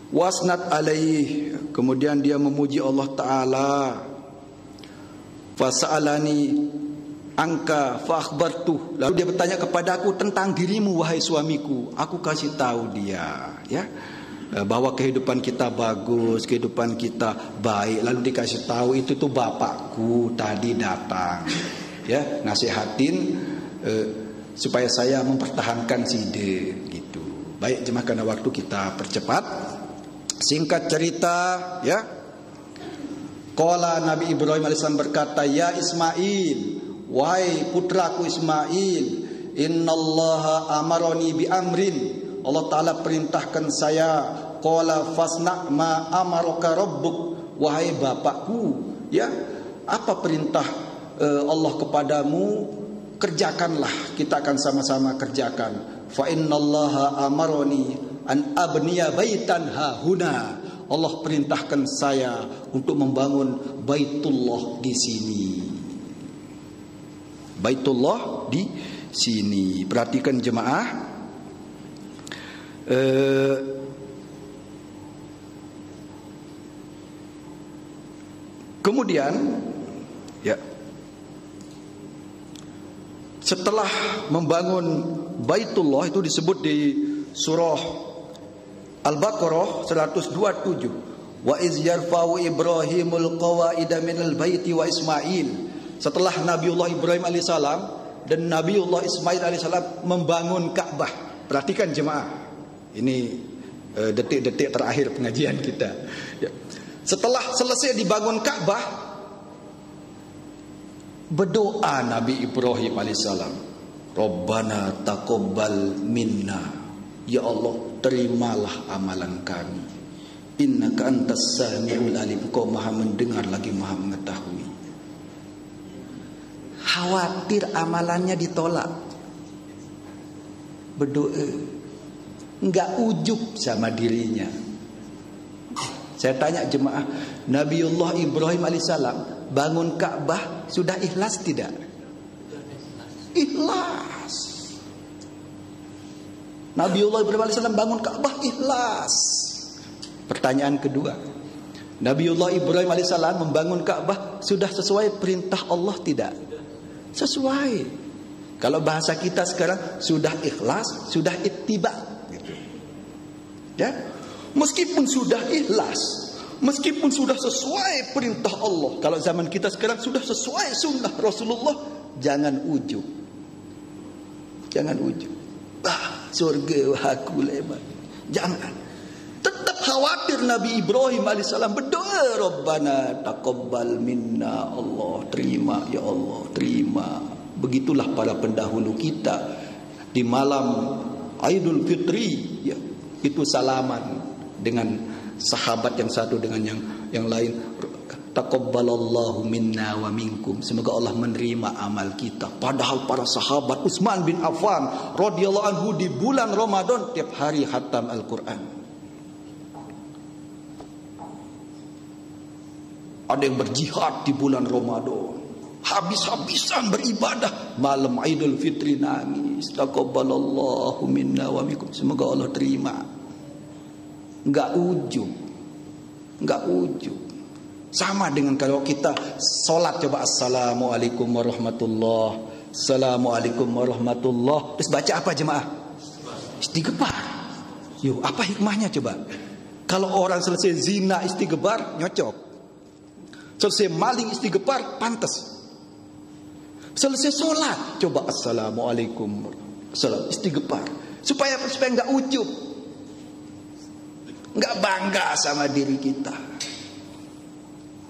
wasnat alaih, kemudian dia memuji Allah Ta'ala. Fasa'alani angka fa'akhbartuh, lalu dia bertanya kepada aku tentang dirimu wahai suamiku. Aku kasih tahu dia, ya, bahwa kehidupan kita bagus, kehidupan kita baik. Lalu dikasih tahu itu tuh bapakku tadi datang, ya, nasihatin supaya saya mempertahankan side gitu. Baik jemaah, karena waktu kita percepat. Singkat cerita, ya, qala Nabi Ibrahim alaihissalam berkata, ya Ismail, wahai putraku Ismail, innallaha amaroni bi amrin, Allah Ta'ala perintahkan saya, qala fasna ma amaraka rabbuk, wahai bapakku, ya, apa perintah Allah kepadamu, kerjakanlah, kita akan sama-sama kerjakan. Fa innallaha amaroni an abniya baitan hahuna, Allah perintahkan saya untuk membangun Baitullah di sini. Baitullah di sini. Perhatikan jemaah. Kemudian, ya, setelah membangun Baitullah, itu disebut di surah Al-Baqarah 127. Wa iz yarfa'u Ibrahimul qawaida minal baiti wa Ismail. Setelah Nabiullah Ibrahim alaihissalam dan Nabiullah Ismail alaihissalam membangun Ka'bah. Perhatikan jemaah, ini detik-detik terakhir pengajian kita, ya. Setelah selesai dibangun Ka'bah, berdoa Nabi Ibrahim alaihissalam, Rabbana taqabbal minna, ya Allah terimalah amalan kami, innaka antas samiul alim, Kau maha mendengar lagi maha mengetahui. Khawatir amalannya ditolak, berdoa, enggak ujub sama dirinya. Saya tanya jemaah, Nabiullah Ibrahim alaihissalam bangun Ka'bah sudah ikhlas tidak? Ikhlas. Nabiullah Ibrahim alaihissalam bangun Ka'bah ikhlas. Pertanyaan kedua, Nabiullah Ibrahim alaihissalam membangun Ka'bah sudah sesuai perintah Allah tidak? Sesuai. Kalau bahasa kita sekarang sudah ikhlas, sudah ittiba, gitu. Ya. Meskipun sudah ikhlas, meskipun sudah sesuai perintah Allah, kalau zaman kita sekarang sudah sesuai sunnah Rasulullah, jangan ujub. Jangan ujub. Surga aku lebar. Jangan. Tetap khawatir. Nabi Ibrahim alaihissalam berdoa, Rabbana taqabbal minna, Allah terima, ya Allah terima. Begitulah para pendahulu kita di malam Idul Fitri, ya, itu salaman dengan sahabat yang satu dengan yang lain, taqabbalallahu minna wa minkum, semoga Allah menerima amal kita. Padahal para sahabat, Utsman bin Affan radhiyallahu anhu di bulan Ramadan tiap hari khatam Al-Quran. Ada yang berjihad di bulan Ramadan, habis-habisan beribadah. Malam Idul Fitri nangis, taqabbalallahu minna wa minkum, semoga Allah terima. Enggak ujub, enggak ujub. Sama dengan kalau kita sholat, coba assalamualaikum warahmatullah, assalamualaikum warahmatullah, terus baca apa jemaah? Istighfar. Yuk, apa hikmahnya coba? Kalau orang selesai zina istighfar, nyocok. Selesai maling istighfar, pantas. Selesai sholat, coba assalamualaikum, salam istighfar, supaya nggak ujub, nggak bangga sama diri kita.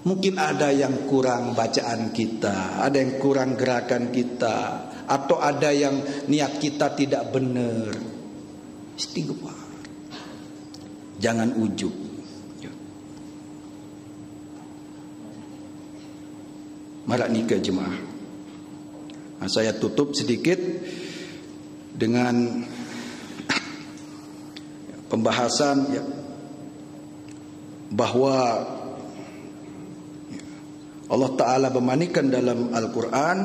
Mungkin ada yang kurang bacaan kita, ada yang kurang gerakan kita, atau ada yang niat kita tidak benar. Istighfar, jangan ujub. Mara nikah jemaah. Nah, saya tutup sedikit dengan pembahasan ya, bahwa Allah Ta'ala memanikan dalam Al-Quran,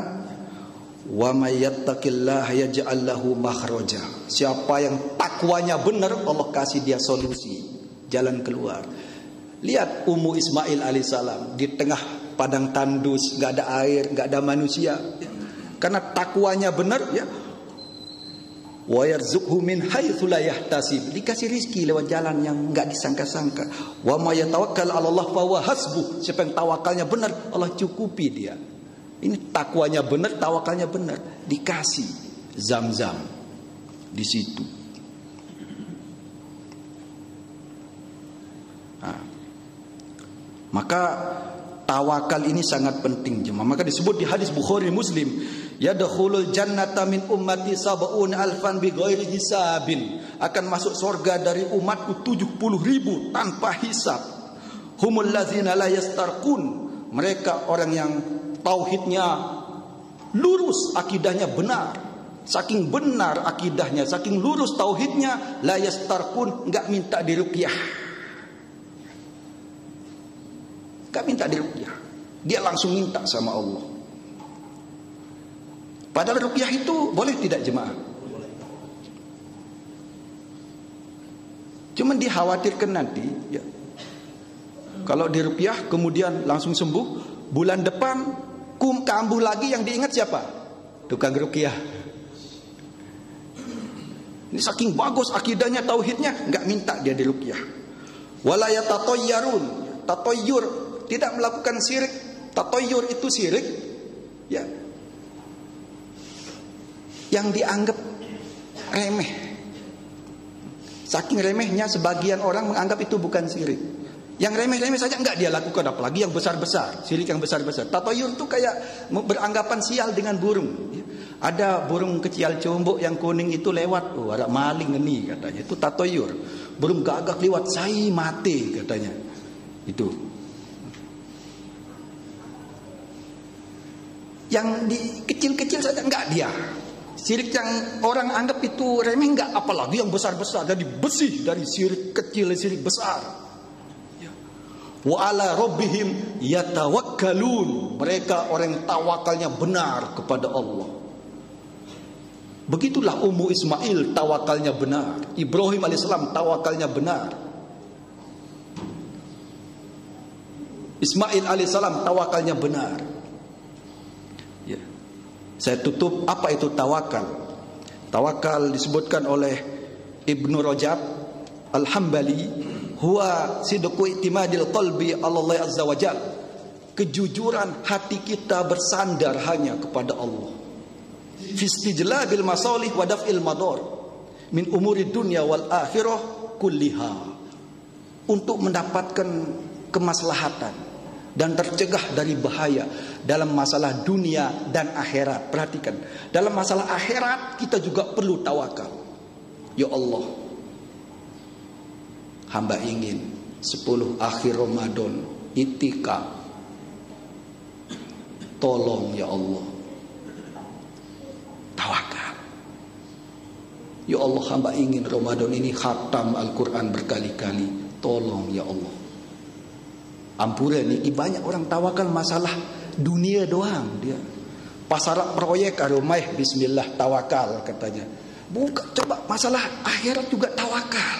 wa may yattaqillaha yaj'al lahu makhraja. Siapa yang takwanya benar, Allah kasih dia solusi, jalan keluar. Lihat Ummu Ismail alaihissalam di tengah padang tandus, nggak ada air, nggak ada manusia, karena takwanya benar ya. Wa yarzuqhu min haitsu la yahtasib, dikasih rizki lewat jalan yang nggak disangka-sangka. Wa may yatawakkal 'ala Allah fa huwa hasbuh, siapa yang tawakalnya benar, Allah cukupi dia. Ini takwanya benar, tawakalnya benar, dikasih Zam-Zam di situ. Nah, maka tawakal ini sangat penting jemaah. Maka disebut di hadis Bukhari Muslim, yadkhulul jannata min ummati sab'un alfan bighairi hisabin, akan masuk surga dari umatku 70.000 tanpa hisab. Humul ladzina la yastarqun, mereka orang yang tauhidnya lurus, akidahnya benar. Saking benar akidahnya, saking lurus tauhidnya, la yastarqun, enggak minta diruqyah. Gak minta diruqyah, dia langsung minta sama Allah. Padahal ruqyah itu boleh tidak jemaah? Cuman dikhawatirkan nanti ya, kalau diruqyah kemudian langsung sembuh, bulan depan kambuh lagi, yang diingat siapa? Tukang ruqyah. Ini saking bagus akidahnya, tauhidnya, nggak minta dia diruqyah. Wala yatatayyarun, tatayyur, tidak melakukan syirik. Tatayyur itu syirik ya, yang dianggap remeh. Saking remehnya sebagian orang menganggap itu bukan syirik. Yang remeh-remeh saja enggak dia lakukan, apalagi yang besar-besar, syirik yang besar-besar. Tatayyur itu kayak beranggapan sial dengan burung. Ada burung kecil combok yang kuning itu lewat, oh ada maling ini katanya. Itu tatayyur. Burung gagak lewat, saya mati katanya. Itu. Yang di kecil-kecil saja enggak dia. Syirik yang orang anggap itu remeh enggak, apalagi yang besar-besar, dari besi, dari syirik kecil syirik besar. Wa ala rabbihim yatawakkalun, mereka orang yang tawakalnya benar kepada Allah. Begitulah Ummu Ismail tawakalnya benar, Ibrahim alaihissalam tawakalnya benar, Ismail alaihissalam tawakalnya benar. Ya. Saya tutup, apa itu tawakal? Tawakal disebutkan oleh Ibnu Rajab Al-Hambali, huwa sidqu i'timadil qalbi 'ala Allah azza wa jalla, kejujuran hati kita bersandar hanya kepada Allah. Fi istijlabil masalih wa daf'il madar min umuri dunya wal akhirah kulliha, untuk mendapatkan kemaslahatan dan tercegah dari bahaya dalam masalah dunia dan akhirat. Perhatikan, dalam masalah akhirat kita juga perlu tawakal. Ya Allah, hamba ingin 10 akhir Ramadan itikaf, tolong ya Allah. Tawakal. Ya Allah, hamba ingin Ramadan ini khatam Al-Quran berkali-kali, tolong ya Allah. Ampura nih, banyak orang tawakal masalah dunia doang dia. Pasar proyek rumah, bismillah tawakal katanya. Bukan, coba masalah akhirat juga tawakal.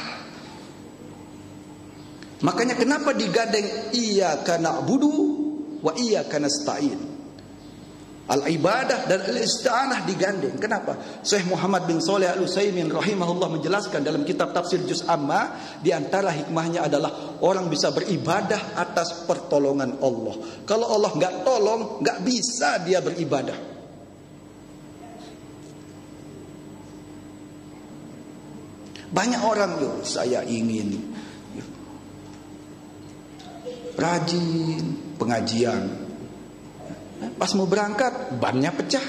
Makanya kenapa digadeng iyyaka na'budu wa iyyaka nasta'in. Al-ibadah dan al-isti'anah digandeng. Kenapa? Syekh Muhammad bin Shalih Al-Utsaimin rahimahullah menjelaskan dalam kitab tafsir Juz Amma, di antara hikmahnya adalah orang bisa beribadah atas pertolongan Allah. Kalau Allah nggak tolong, nggak bisa dia beribadah. Banyak orang saya ingin rajin pengajian. Pas mau berangkat bannya pecah.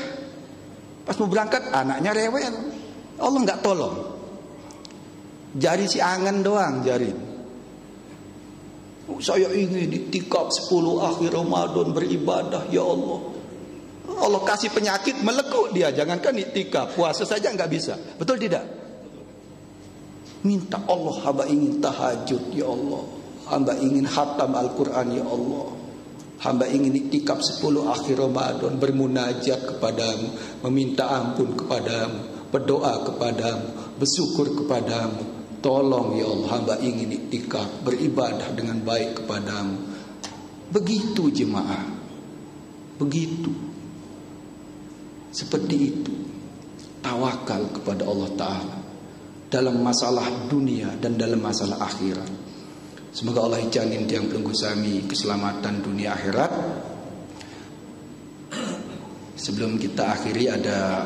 Pas mau berangkat anaknya rewel. Allah nggak tolong. Jari si angan doang jari. Saya ingin itikaf 10 akhir Ramadan beribadah, ya Allah. Allah kasih penyakit melekuk dia. Jangankan itikaf, puasa saja nggak bisa. Betul tidak? Minta Allah, hamba ingin tahajud, ya Allah. Hamba ingin khatam Al-Quran, ya Allah. Hamba ingin iktikaf 10 akhir Ramadan, bermunajat kepadamu, meminta ampun kepadamu, berdoa kepadamu, bersyukur kepadamu. Tolong ya Allah, hamba ingin iktikaf, beribadah dengan baik kepadamu. Begitu jemaah. Begitu. Seperti itu. Tawakal kepada Allah Ta'ala dalam masalah dunia dan dalam masalah akhirat. Semoga Allah ijanin tiang pelenggu sami keselamatan dunia akhirat. Sebelum kita akhiri, ada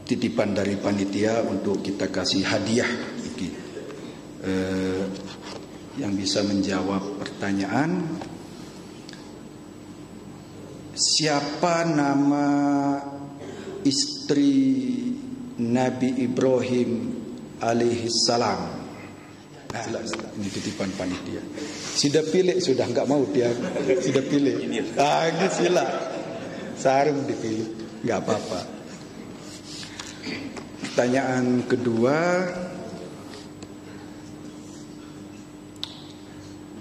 titipan dari panitia untuk kita kasih hadiah yang bisa menjawab pertanyaan. Siapa nama istri Nabi Ibrahim alaihissalam? Sila. Ini titipan panitia. Sudah pilih, sudah nggak mau dia. Sudah pilih. Ini sila. Sarung dipilih, nggak apa-apa. Pertanyaan kedua,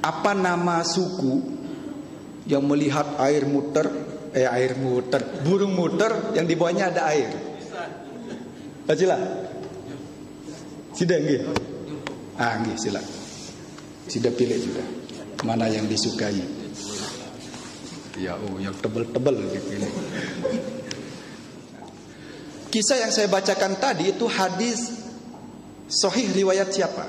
apa nama suku yang melihat burung muter yang di bawahnya ada air? Sila. Sudah nggih? Nggih, sila. Sudah pilih sudah. Mana yang disukai? Ya, yang tebel-tebel dipilih. Kisah yang saya bacakan tadi itu hadis sahih riwayat siapa?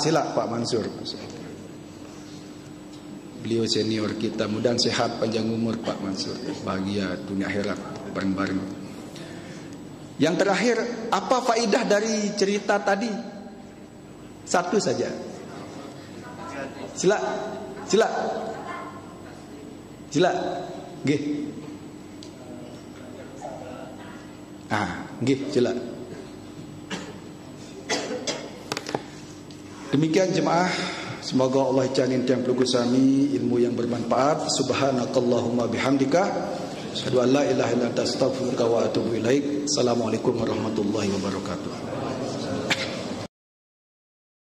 Sila Pak Mansur. Beliau senior kita, mudah sehat panjang umur Pak Mansur, bahagia dunia akhirat bareng-bareng. Yang terakhir, apa faidah dari cerita tadi? Satu saja. Sila. Nggih. Nggih, sila. Demikian jemaah, semoga Allah janin tiang peluk sami ilmu yang bermanfaat. Subhanakallahumma bihamdika, asyhadu an la ilaha illa anta astaghfiruka wa atubu ilaik. Assalamualaikum warahmatullahi wabarakatuh.